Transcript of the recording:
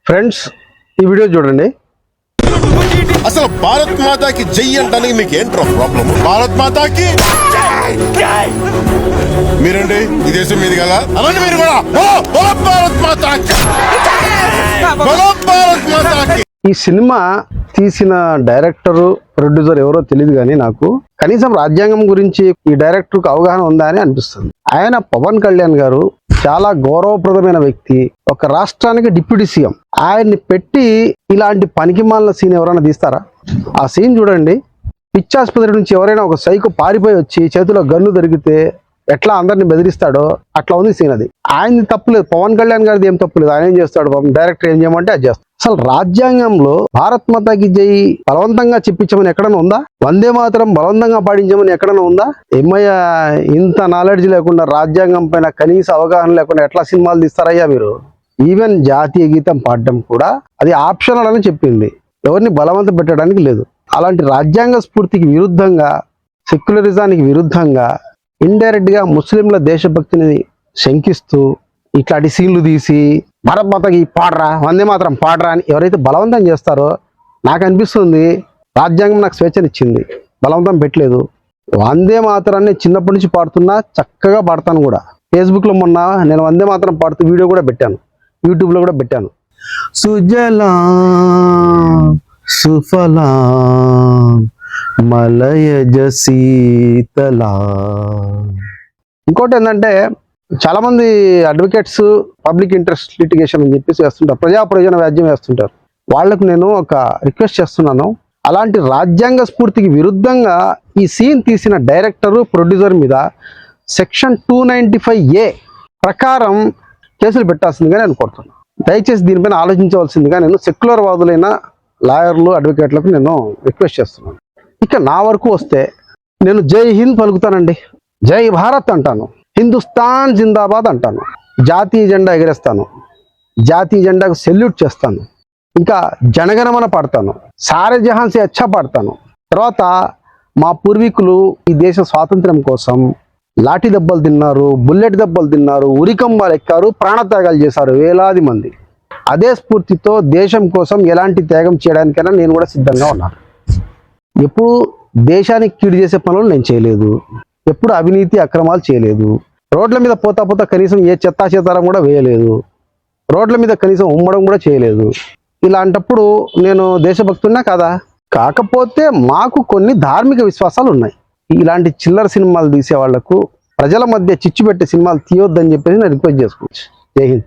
Friends ఈ video చూడండి. అసలు భారత్ మాతాకి జై అంటానికి మీకు ఏంట్రా ప్రాబ్లం? భారత్ మాతాకి మీరండి ఈ దేశం మీది కదా, అలానే మీరు కూడా భారత్ మాతాకి భారత్ మాతాకి. ఈ సినిమా తీసిన డైరెక్టర్ ప్రొడ్యూసర్ ఎవరో తెలియదు కానీ నాకు కనీసం రాజ్యాంగం గురించి ఈ డైరెక్టర్ కు అవగాహన ఉందా అని అనిపిస్తుంది. ఆయన పవన్ కళ్యాణ్ గారు చాలా గౌరవప్రదమైన వ్యక్తి, ఒక రాష్ట్రానికి డిప్యూటీ సీఎం. ఆయన్ని పెట్టి ఇలాంటి పనికిమాలిన సీన్ ఎవరైనా తీస్తారా? ఆ సీన్ చూడండి. పిచ్చాసుపత్రి నుంచి ఎవరైనా ఒక సైకో పారిపోయి వచ్చి చేతిలో గన్ను దొరికితే ఎట్లా అందరిని బెదిరిస్తాడో అట్లా ఉంది సీన్. అది ఆయనది తప్పులేదు, పవన్ కళ్యాణ్ గారిది ఏం తప్పులేదు. ఆయన ఏం చేస్తాడు, పాపం డైరెక్టర్ ఏం చేయమంటే అది చేస్తాడు. అసలు రాజ్యాంగంలో భారత్ మాతాకి జై బలవంతంగా చెప్పించమని ఎక్కడైనా ఉందా? వందే మాతరం బలవంతంగా పాటించమని ఎక్కడైనా ఉందా? ఏమయ్యా, ఇంత నాలెడ్జ్ లేకుండా, రాజ్యాంగం పైన కనీస అవగాహన లేకుండా ఎట్లా సినిమాలు తీస్తారయ్యా మీరు? ఈవెన్ జాతీయ గీతం పాడడం కూడా అది ఆప్షనల్ అని చెప్పింది, ఎవరిని బలవంత పెట్టడానికి లేదు. అలాంటి రాజ్యాంగ స్ఫూర్తికి విరుద్ధంగా, సెక్యులరిజానికి విరుద్ధంగా ఇండైరెక్ట్ గా ముస్లింల దేశభక్తిని శంకిస్తూ ఇట్లాంటి సీన్లు తీసి భారత్ మాతకి పాడరా, వందే మాత్రం పాడరా అని ఎవరైతే బలవంతం చేస్తారో, నాకు అనిపిస్తుంది రాజ్యాంగం నాకు స్వేచ్ఛనిచ్చింది, బలవంతం పెట్టలేదు. వందే మాతరాన్ని చిన్నప్పటి నుంచి పాడుతున్నా, చక్కగా పాడతాను కూడా. ఫేస్బుక్లో మొన్న నేను వందే మాతరం పాడుతూ వీడియో కూడా పెట్టాను, యూట్యూబ్లో కూడా పెట్టాను. సుజలా సుఫలా మలయజ శీతలా. ఇంకోటి ఏంటంటే, చాలా మంది అడ్వకేట్స్ పబ్లిక్ ఇంట్రెస్ట్ లిటిగేషన్ అని చెప్పేసి వేస్తుంటారు, ప్రజా ప్రయోజన వ్యాజ్యం వేస్తుంటారు. వాళ్లకు నేను ఒక రిక్వెస్ట్ చేస్తున్నాను, అలాంటి రాజ్యాంగ స్ఫూర్తికి విరుద్ధంగా ఈ సీన్ తీసిన డైరెక్టరు ప్రొడ్యూసర్ మీద సెక్షన్ 295A ప్రకారం కేసులు పెట్టాల్సిందిగా నేను కోరుతున్నాను. దయచేసి దీనిపైన ఆలోచించవలసిందిగా నేను సెక్యులర్ వాదులైన లాయర్లు, అడ్వకేట్లకు నేను రిక్వెస్ట్ చేస్తున్నాను. ఇక నా వరకు వస్తే నేను జై హింద్ పలుకుతానండి, జై భారత్ అంటాను, హిందుస్థాన్ జిందాబాద్ అంటాను, జాతీయ జెండా ఎగరేస్తాను, జాతీయ జెండాకు సెల్యూట్ చేస్తాను, ఇంకా జనగణమన పాడతాను, సారే జహాన్ సే అచ్చా పాడతాను. తర్వాత మా పూర్వీకులు ఈ దేశ స్వాతంత్ర్యం కోసం లాఠీ దెబ్బలు తిన్నారు, బుల్లెట్ దెబ్బలు తిన్నారు, ఉరికంబాలు ఎక్కారు, ప్రాణత్యాగాలు చేశారు వేలాది మంది. అదే స్ఫూర్తితో దేశం కోసం ఎలాంటి త్యాగం చేయడానికైనా నేను కూడా సిద్ధంగా ఉన్నాను. ఎప్పుడు దేశానికి కీడు చేసే పనులు నేను చేయలేదు, ఎప్పుడు అవినీతి అక్రమాలు చేయలేదు, రోడ్ల మీద పోతా పోతా కనీసం ఏ చెత్తా చెదారం కూడా వేయలేదు, రోడ్ల మీద కనీసం ఉమ్మడం కూడా చేయలేదు. ఇలాంటప్పుడు నేను దేశభక్తున్నా కదా? కాకపోతే మాకు కొన్ని ధార్మిక విశ్వాసాలు ఉన్నాయి. ఇలాంటి చిల్లర సినిమాలు తీసే వాళ్లకు ప్రజల మధ్య చిచ్చు పెట్టే సినిమాలు తీయొద్దని చెప్పేసి నేను రిక్వెస్ట్ చేసుకోవచ్చు. జై హింద్.